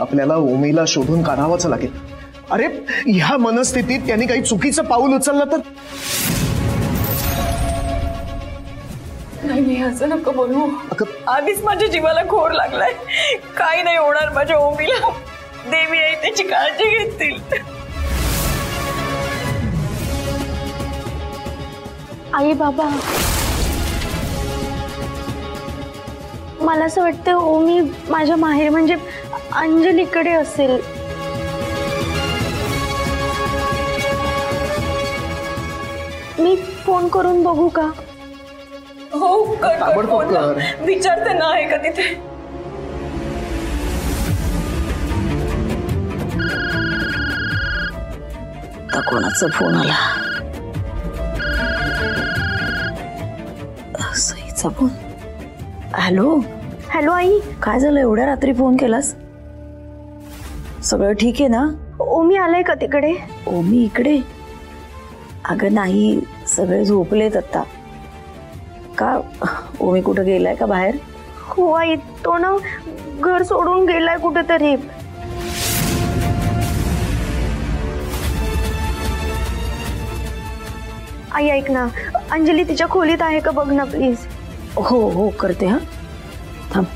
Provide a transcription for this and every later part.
आपल्याला ओमीला शोधून काढावंच लागेल. अरे ह्या मनस्थितीत त्यांनी काही चुकीचं पाऊल उचललं तर? नाही असं नको बोलू. आधीच माझ्या जीवाला घोर लागलाय. काही नाही होणार माझ्या ओमीला. देवी आई त्याची काळजी घेतील. आई बाबा, मला असं वाटतं ओमी माझ्या माहेर म्हणजे अंजलीकडे असेल. मी फोन करून बघू का? हो कर फोन. विचारते ना आहे का तिथे. कोणाचा फोन आला? सईचा फोन. हॅलो हॅलो आई, काय झालं एवढ्या रात्री फोन केलास? सगळं ठीक आहे ना? ओमी आलाय का तिकडे? ओमी इकडे? अगं नाही, सगळे झोपलेत आता. का ओमी कुठं गेलाय का बाहेर? हो आई, तो ना घर सोडून गेलाय कुठेतरी. आई ऐक ना, अंजली तिच्या खोलीत आहे का बघ ना प्लीज. हो हो करते. हा थांब.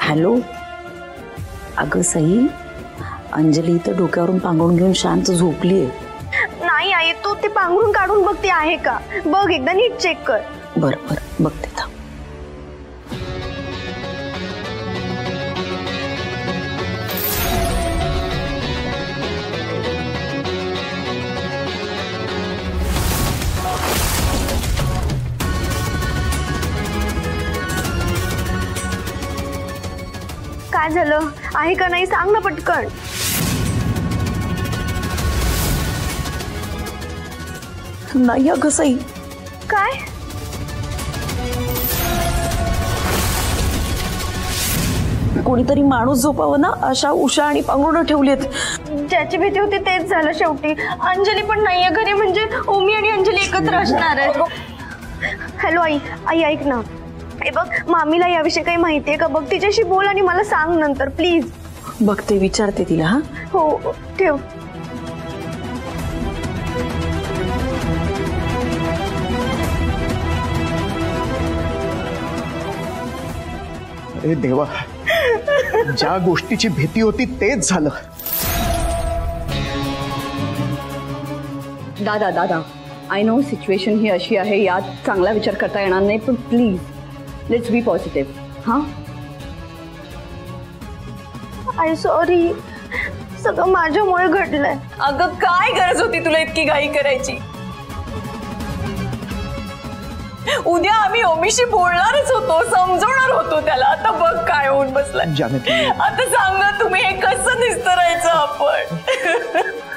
हॅलो. अगं सई, अंजली तर डोक्यावरून पांघरून घेऊन शांत झोपलीये. नाही आई, तू ते पांघरून काढून बघते आहे का बघ, एकदा नीट चेक कर. बर बर बघते. थांब. काय झालं आहे का नाही सांग ना पटकन. नाही अगं सई. काय? कोणीतरी माणूस झोपावं ना, अशा उषा आणि पांघरुणं ठेवलीत. ज्याची भीती होती तेच झालं शेवटी. अंजली पण नाहीये घरी, म्हणजे ओमी आणि अंजली एकत्र असणार आहेत. हॅलो आई, आई ऐक ना, हे बघ मामीला याविषयी काही माहितीये का बघ, तिच्याशी बोल आणि मला सांग नंतर प्लीज. बघते, विचारते तिला. हा हो ठेव. अरे देवा, ज्या गोष्टीची भीती होती तेच झालं. दादा दादा, आय नो सिच्युएशन ही अशी आहे, यात चांगला विचार करता येणार नाही, पण प्लीज लेट्स बी पॉझिटिव्ह. हा आय सॉरी, सगळं माझ्यामुळे घडलंय. अगं काय गरज होती तुला इतकी घाई करायची? उद्या आम्ही ओमीशी बोलणारच होतो, समजवणार होतो त्याला. आता बघ काय होऊन बसलाय. जानकी, आता सांगा तुम्ही हे कसं निस्तरायचं आपण?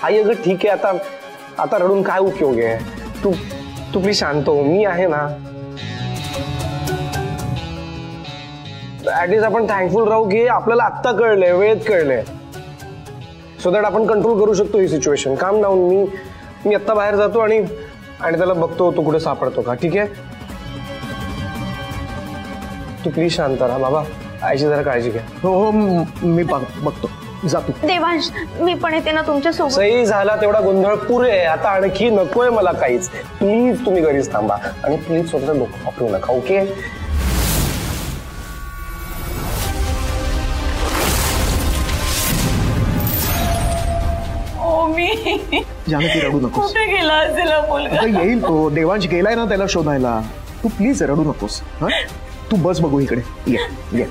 आई अगं ठीक आहे, आता आता रडून काय उपयोग आहे? तू तू प्लीज शांत हो, मी आहे ना. ऍटलीस्ट आपण थँकफुल राहू की आपल्याला आत्ता कळलंय, वेळेत कळलंय, सो दॅट आपण कंट्रोल करू शकतो ही सिच्युएशन. काम डाऊन. मी आत्ता बाहेर जातो आणि त्याला बघतो तो कुठे सापडतो का. ठीक आहे, तू प्लीज शांत राहा बाबा. आईची जरा काळजी घ्या. हो हो मी बघतो. जातो. देवांश, मी पण येते ना तुमच्या सोबत. सही झाला तेवढा गोंधळ पुरे आहे, आता आणखी नकोय मला काहीच. प्लीज तुम्ही घरीच थांबा आणि प्लीज स्वतःचं डोकं वापरू नका. ओके? जानकी रडू नकोस. कुठे गेला असेल मुलगा? येईल तो. देवांश गेलाय ना त्याला शोधायला. तू प्लीज रडू नकोस. हा तू बस बघू इकडे. ये ये.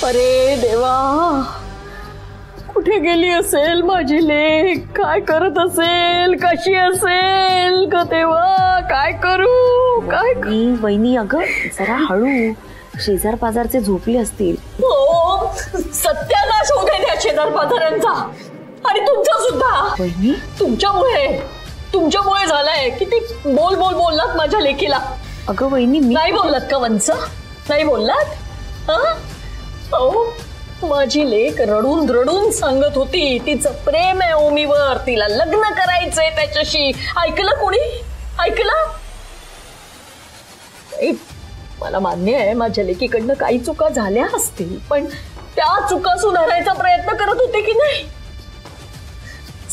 अरे देवा, कुठे गेली असेल माझी लेक? काय करत असेल? कशी असेल ग देवा? काय करू? काय वहिनी अगं जरा हळू, शेजार पाजारचे झोपले असतील. हो, सत्यानाश होऊ दे त्या शेजार पाजारांचा आणि तुमचा सुद्धा. वहिनी तुमच्यामुळे झालंय. किती बोल बोल बोललात माझ्या लेकीला. अगं वहिनी मी नाही बोललात का वंच? नाही बोललात? हो, माझी लेक रडून रडून सांगत होती तिचं प्रेम आहे ओमीवर, तिला लग्न करायचंय त्याच्याशी. ऐकलं कोणी? ऐकलं? मला मान्य आहे माझ्या लेकीकडनं काही चुका झाल्या असतील, पण त्या चुका सुधारायचा प्रयत्न करत होते की नाही?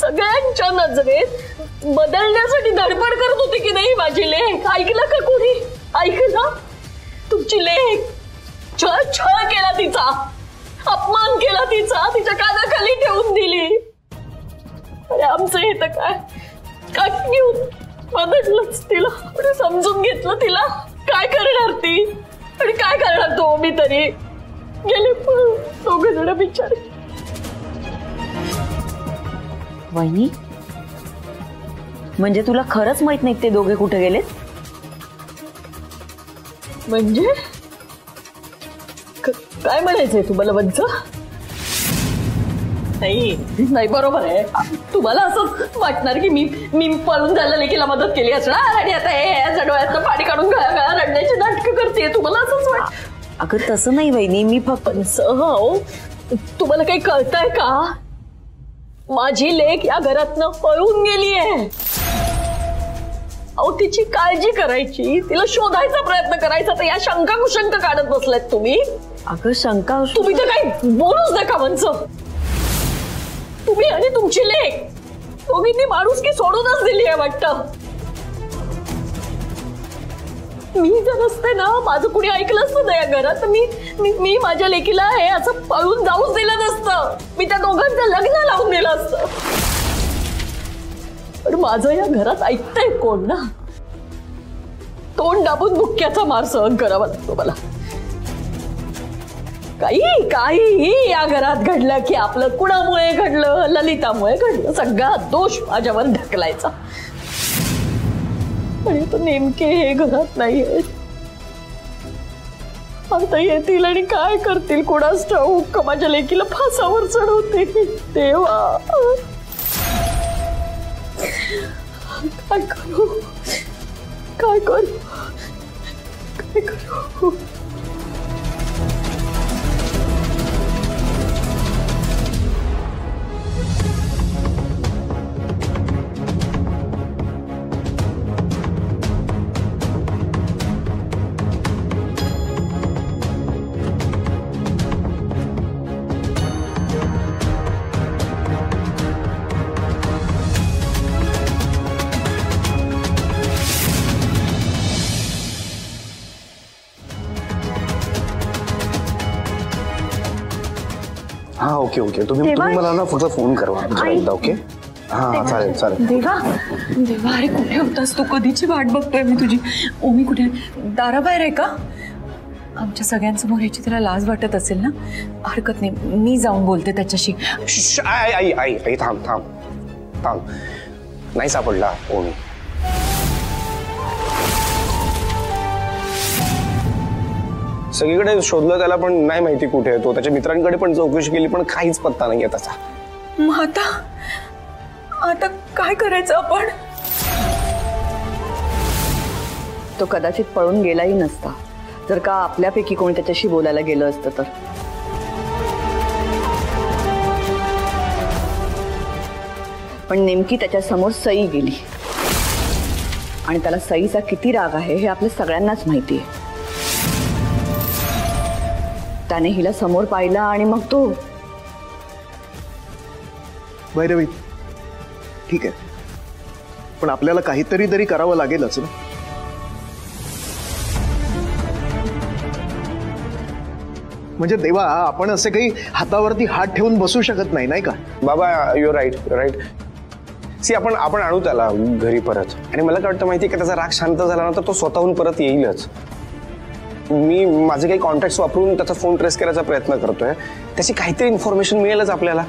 सगळ्यांच्या नजरेत बदलण्यासाठी धडपड करत होती की नाही माझी लेक? ऐकलं का कोणी? ऐकलं? तुमची लेक छळ केला तिचा, अपमान केला तिचा, तिच्या कानाखाली ठेवून दिली. अरे आमचं हे तर काय घेऊन बदललंच तिला, समजून घेतलं तिला. काय करणार ती आणि काय करणार तो? मी तरी गेले दोघं जण बिचारे. वहिनी म्हणजे तुला खरंच माहित नाही ते दोघे कुठे गेलेत? म्हणजे काय म्हणायचंय तुम्हाला वंच? नाही बरोबर आहे. तुम्हाला असं वाटणार की मी पळून जायला लेकीला मदत केली असणार आणि आता हे डोळ्यातनं पाणी काढून गळा रडण्याची नाटकं करते. तुम्हाला असंच वाटत? अगं तसं नाही वहिनी, मी फक्त तुम्हाला काही कळतंय का? माझी लेक या घरातनं पळून गेलीये. अहो तिची काळजी करायची, तिला शोधायचा प्रयत्न करायचा, तर या शंका कुशंक काढत बसलात तुम्ही. अगं शंका तुम्ही तर काही बोलूच नका वंच. तुम्ही आणि तुमची लेक दोघींनी माणुसकी सोडूनच दिली आहे वाटतं. मी जर नसते ना, माझं कुणी ऐकलं असतं या घरात, मी माझ्या लेकीला हे असं पळून जाऊच दिलं नसतं. मी त्या दोघांचं लग्न लावून दिलं असतं. पण माझं या घरात ऐकतंय कोण ना? तोंड दाबून मुक्क्याचा मार सहन करावा लागतो मला. काही या घरात घडलं की आपलं कुणामुळे घडलं, ललितामुळे घडलं, सगळा दोष माझ्यावर ढकलायचा. पण तो नेमके हे घरात नाही आहेत. आता येतील आणि काय करतील कोणास ठाऊक. माझ्या लेकीला फासावर चढवते. देवा काय करू? काय करू? काय करू? हा ओके तुम्ही मला ना फक्त फोन करवा एकदा. ओके हा चालेल. देवा अरे कुठे होतास तू? कधीची वाट बघतोय मी तुझी. ओमी कुठे? दाराबाहेर आहे का? आमच्या सगळ्यांसमोर याची तिला लाज वाटत असेल ना. हरकत नाही, मी जाऊन बोलते त्याच्याशी. आई थांब. नाही सापडला ओमी. सगळीकडे शोधलं त्याला, पण नाही माहिती कुठे आहे तो. त्याच्या मित्रांकडे पण चौकशी केली, पण काहीच पत्ता नाहीये त्याचा. मग आता काय करायचं आपण? तो कदाचित पळून गेलाही नसता जर का आपल्यापैकी कोणी त्याच्याशी बोलायला गेलं असतं तर. पण नेमकी त्याच्या समोर सई गेली आणि त्याला सईचा किती राग आहे हे आपल्या सगळ्यांनाच माहिती आहे. त्याने हिला समोर पाहिला आणि मग तो. भैरवी ठीक आहे, पण आपल्याला काहीतरी तरी करावं लागेलच ना. म्हणजे देवा, आपण असे काही हातावरती हात ठेवून बसू शकत नाही, नाही का? बाबा युअर राईट. सी आपण आणू त्याला घरी परत. आणि मला काय वाटतं माहिती का, त्याचा राग शांत झाला ना तर तो स्वतःहून परत येईलच. मी माझे काही कॉन्टॅक्ट वापरून त्याचा फोन ट्रेस करायचा प्रयत्न करतोय. त्याची काहीतरी इन्फॉर्मेशन मिळेलच आपल्याला.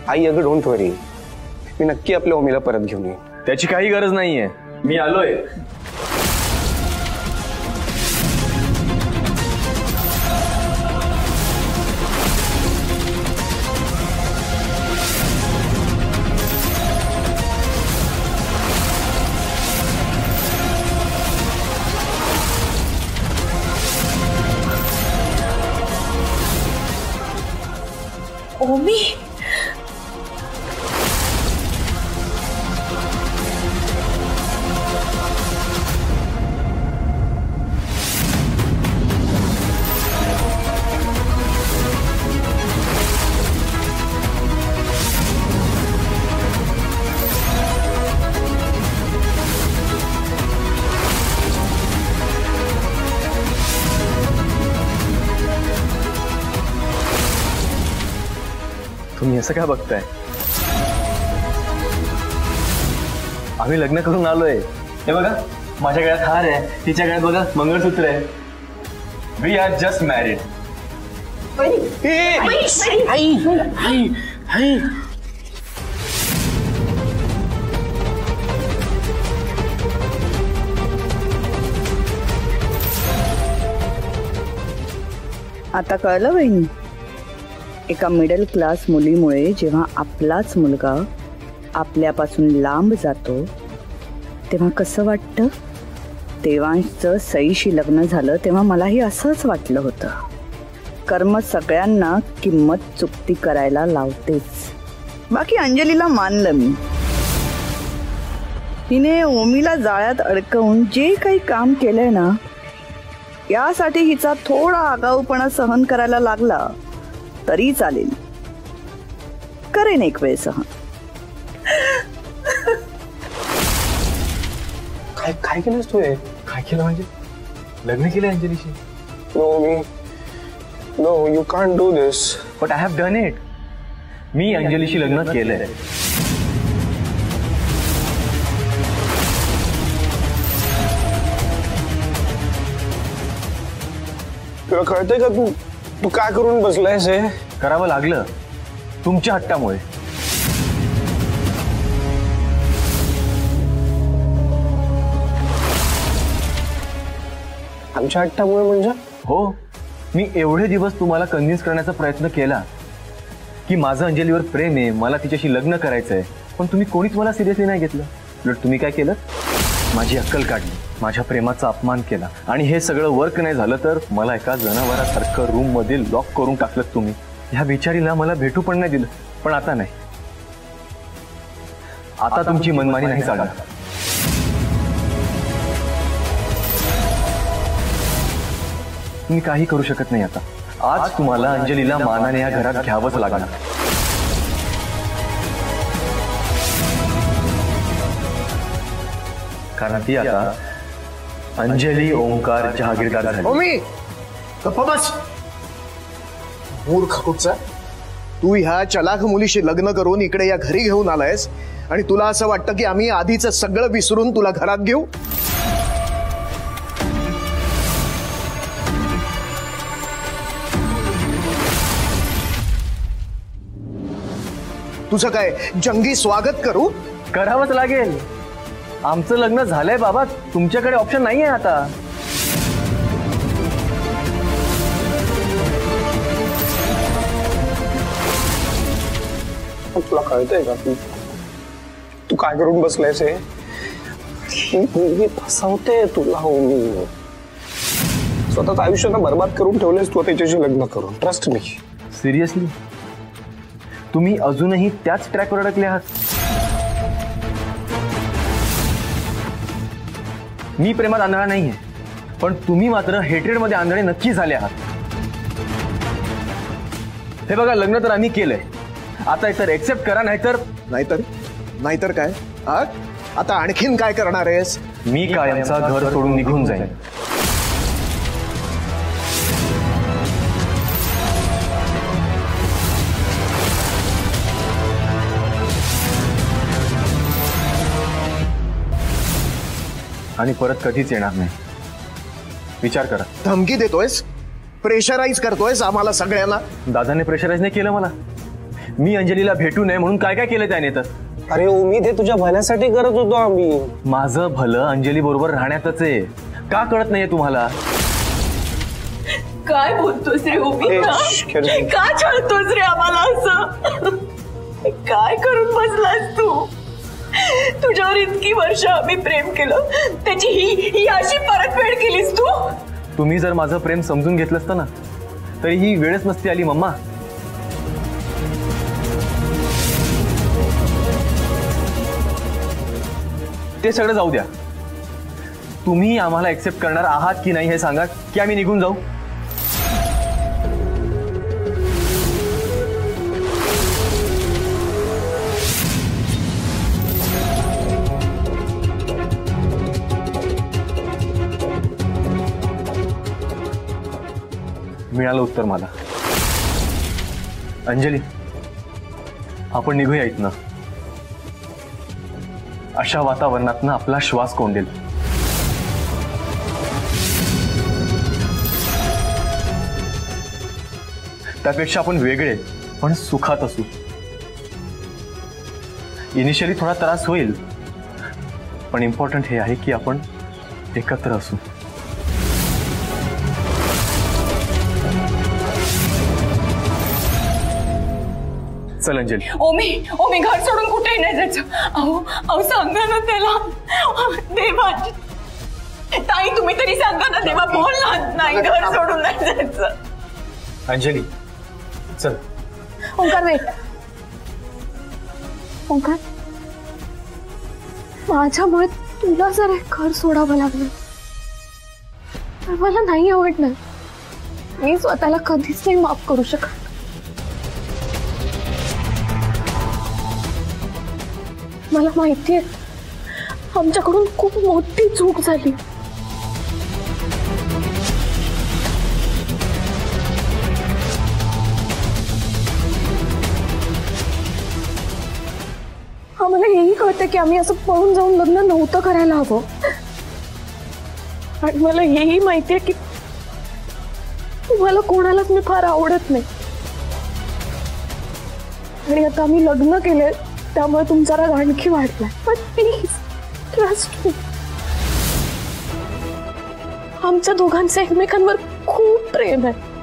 आई अगं डोंट वरी, मी नक्की आपल्या ओमीला परत घेऊन येईन. त्याची काही गरज नाहीये, मी आलोय. ओमी, तुम्ही असं काय बघताय? आम्ही लग्न करून आलोय. हे बघा, माझ्या गळ्यात हार आहे, तिच्या गळ्यात बघा मंगळसूत्र आहे. We are just married. आता कळलं बहिणी, एका मिडल क्लास मुलीमुळे जेव्हा आपलाच मुलगा आपल्यापासून लांब जातो तेव्हा कसं वाटतं? देवांशचं सईशी लग्न झालं तेव्हा मलाही असंच वाटलं होतं. कर्म सगळ्यांना किंमत चुकती करायला लावतेच. बाकी अंजलीला मानलं मी. हिने ओमीला जाळ्यात अडकवून जे काही काम केलंय ना, यासाठी हिचा थोडा आगाऊपणा सहन करायला लागला तरी चालेल. करेन एक वेळ सहन. काय काय केलंस तू? काय केलं म्हणजे? लग्न केलं अंजलीशी. No, you can't do this. But I have done it. मी अंजलीशी लग्न केलंय. तुला कळतंय का तू काय करून बसलायस? हे करावं लागलं तुमच्या हट्टामुळे. आमच्या हट्टामुळे म्हणजे? हो, मी एवढे दिवस तुम्हाला कन्व्हिन्स करण्याचा प्रयत्न केला की माझं अंजलीवर प्रेम आहे, मला तिच्याशी लग्न करायचंय, पण तुम्ही कोणीच मला सिरियसली नाही घेतलं. उलट तुम्ही काय केलं? माझी अक्कल काढली, माझ्या प्रेमाचा अपमान केला. आणि हे सगळं वर्क नाही झालं तर मला एका जनावरासारखं रूम मध्ये लॉक करून टाकलं तुम्ही. ह्या बिचारीला मला भेटू पण नाही दिलं. पण आता नाही, आता तुमची मनमानी नाही चालणार. तुम्ही काही करू शकत नाही आता. आज तुम्हाला अंजलीला मानाने या घरात घ्यावंच लागणार. कारण ती आता अंजली ओंकार जहागीरदार झाली. ओमी, गप्प बस. मूर्ख कुठचा. तू ह्या चलाख मुलीशी लग्न करून इकडे या घरी घेऊन आलायस आणि तुला असं वाटतं की आम्ही आधीच सगळं विसरून तुला घरात घेऊ? तुझं काय जंगी स्वागत करू? करावंच लागेल. आमचं लग्न झालंय बाबा, तुमच्याकडे ऑप्शन नाहीये आता. तुला कळतंय का तू काय करून बसलायस? हे फसवते तुला. ओमी, स्वतःच आयुष्याला बर्बाद करून ठेवलेस तू त्याच्याशी लग्न करून. Trust me. सिरियसली तुम्ही अजूनही त्याच ट्रॅकवर अडकले आहात. मी प्रेमात आंधळा नाहीये, पण तुम्ही मात्र हेट्रेड मध्ये आंधळे नक्की झाले आहात. हे बघा, लग्न तर आम्ही केलंय, आता एकतर एक्सेप्ट करा, नाहीतर काय? आता आणखीन काय करणार आहेस? मी कायमचा घर सोडून निघून जाईन. आणि परत कधीच येणार नाही. विचार करा. धमकी देतोयस, प्रेशराईज करतोयस आम्हाला सगळ्यांना. दादाने प्रेशराईज नाही केलं मला. मी अंजलीला भेटू नये म्हणून काय काय केलं त्याने. तर अरे ओमी, ते तुझ्या भल्यासाठी करत होतो आम्ही. माझं भलं अंजली बरोबर राहण्यातच आहे. का कळत नाहीये तुम्हाला? काय बोलतोस रे ओमी? का छळतोस रे आम्हाला असं? काय करून बसलास तू? तुझ्यावर इतकी वर्ष आम्ही प्रेम केलं, त्याची ही अशी परतफेड केलीस तू? तुम्ही जर माझं प्रेम समजून घेतलं असतं ना तरी ही वेळच नसती आली मम्मा. ते सगळं जाऊ द्या. तुम्ही आम्हाला एक्सेप्ट करणार आहात की नाही हे सांगा, की आम्ही निघून जाऊ? मिळालं उत्तर मला. अंजली, आपण निघूया इथनं. अशा वातावरणातनं आपला श्वास कोंडेल. त्यापेक्षा आपण वेगळे पण सुखात असू. इनिशियली थोडा त्रास होईल, पण इम्पॉर्टंट हे आहे की आपण एकत्र असू. चल अंजली. ओमी घर सोडून कुठेही नाही जायचं. अहो सांगा ना त्याला. देवा, ताई तुम्ही तरी सांगा ना. देवा बोल ना. नाही, घर सोडून नाही जायचं. अंजली चल. ओंकार वेट. ओंकार, माझ्यामुळे तुला जर हे घर सोडावं लागलं तर मला नाही आवडणार. मी स्वतःला कधीच नाही माफ करू शकत. मला माहितीये आमच्याकडून खूप मोठी चूक झाली. आम्हाला हेही कळतं की आम्ही असं पळून जाऊन लग्न नव्हतं करायला हवं. आणि मला हेही माहितीये की तुम्हाला कोणालाच मी फार आवडत नाही. आणि आता आम्ही लग्न केलंय त्यामुळे तुमचा राग आणखी वाढलाय. पण प्लीज ट्रस्ट मी. आमच्या दोघांचं एकमेकांवर खूप प्रेम आहे.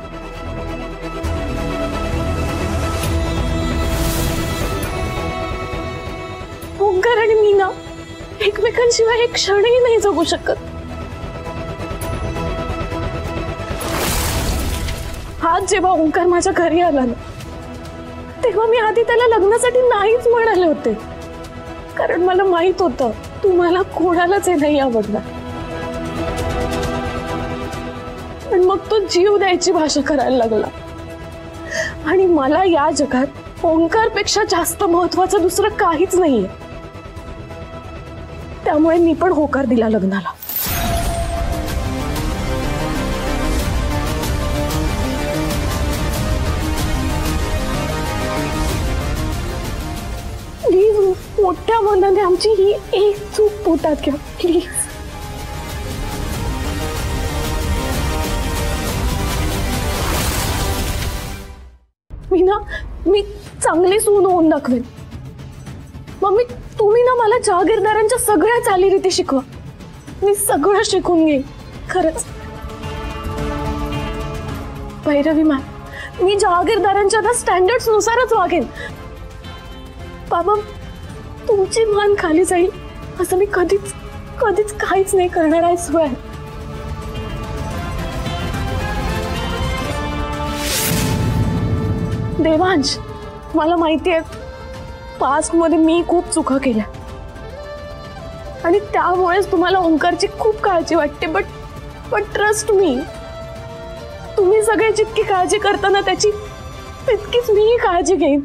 ओंकार आणि मी ना एकमेकांशिवाय एक क्षणही नाही जगू शकत. आज जेव्हा ओंकार माझ्या घरी आला ना तेव्हा मी आधी त्याला लग्नासाठी नाहीच म्हणाले होते, कारण मला माहित होतं तुम्हाला कोणालाच हे नाही आवडणार. पण मग तो जीव द्यायची भाषा करायला लागला. आणि मला या जगात ओंकारपेक्षा जास्त महत्वाचं दुसरं काहीच नाहीये. त्यामुळे मी पण होकार दिला लग्नाला. प्लीज मोठ्या मनाने आमची ही एक चूक पोटात घ्या प्लीज. मी चांगली सून होऊन दाखवेन. मम्मी तुम्ही ना मला जहागीरदारांच्या सगळ्या चालीरीती शिकवा. मी सगळं शिकून घेईन खरंच. भैरवी मॅम, मी जहागीरदारांच्या ना स्टँडर्ड्स नुसारच वागेन. बाबा तुमची मान खाली जाईल असं मी कधीच कधीच काहीच नाही करणार. I swear. देवांश, मला माहितीये पास्ट मध्ये मी खूप चुका केल्या आणि त्यामुळेच तुम्हाला ओंकारची खूप काळजी वाटते. बट ट्रस्ट मी, तुम्ही सगळे जितकी काळजी करताना त्याची तितकीच मीही काळजी घेईन.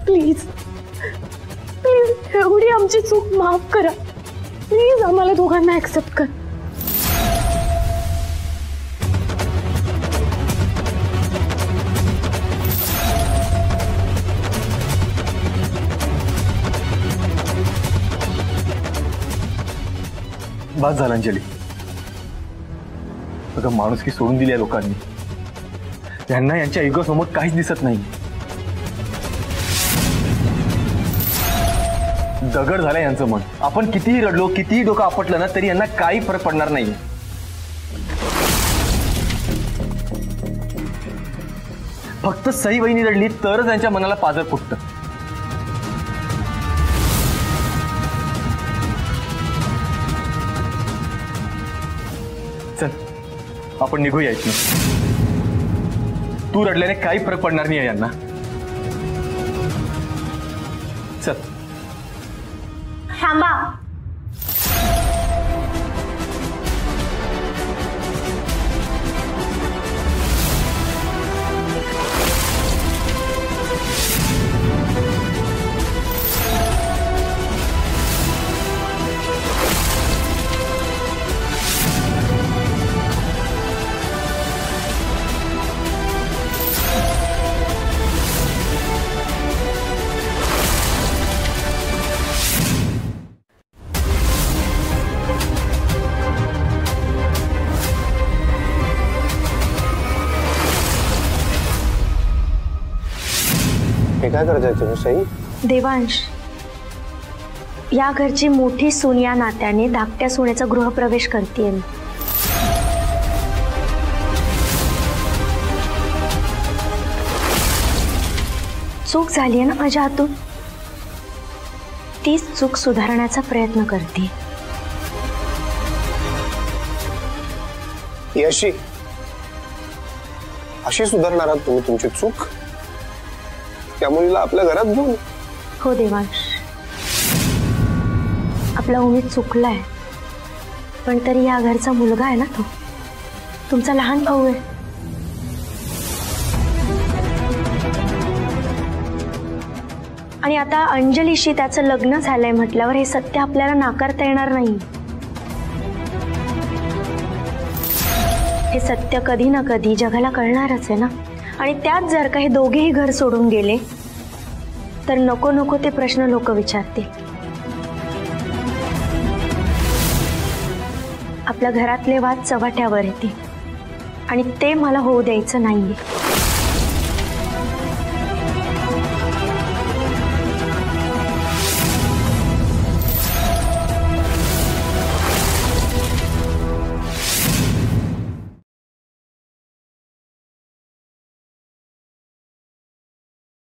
प्लीज प्लीज एवढी आमची चूक माफ करा. प्लीज आम्हाला दोघांना ऍक्सेप्ट कर. बाद झालं अंजली. अगं माणुसकी सोडून दिली या लोकांनी. यांना यांच्या इगो समोर काहीच दिसत नाही. दगड झालंय यांचं मन. आपण कितीही रडलो, कितीही डोकं आपटलं ना तरी यांना काही फरक पडणार नाही. फक्त सई वहिनी रडली तरच त्यांच्या मनाला पाझर फुटतं. चल आपण निघूया इथनं. तू रडल्याने काही फरक पडणार नाही यांना. चल. थांबा. हे काय करताय तुम्ही सई? देवांश, या घरची मोठी सून या नात्याने धाकट्या सुनेचा गृहप्रवेश करतेय मी. चूक झाली आहे ना माझ्या हातून, तीच चूक सुधारण्याचा प्रयत्न करते. अशी अशी सुधारणार आहात तुम्ही तुमची चूक त्या मुलीला आपल्या घरात घेऊन? हो देवांश, आपला उमेद चुकलाय, पण तरी या घरचा मुलगा आहे ना तो, तुमचा लहान भाऊ आहे. आणि आता अंजलीशी त्याचं लग्न झालंय म्हटल्यावर हे सत्य आपल्याला नाकारता येणार नाही. हे सत्य कधी ना कधी जगाला कळणारच आहे ना. आणि त्यात जर का हे दोघेही घर सोडून गेले तर नको नको ते प्रश्न लोक विचारतील. आपल्या घरातले वाद चव्हाट्यावर येतील आणि ते मला होऊ द्यायचं नाहीये.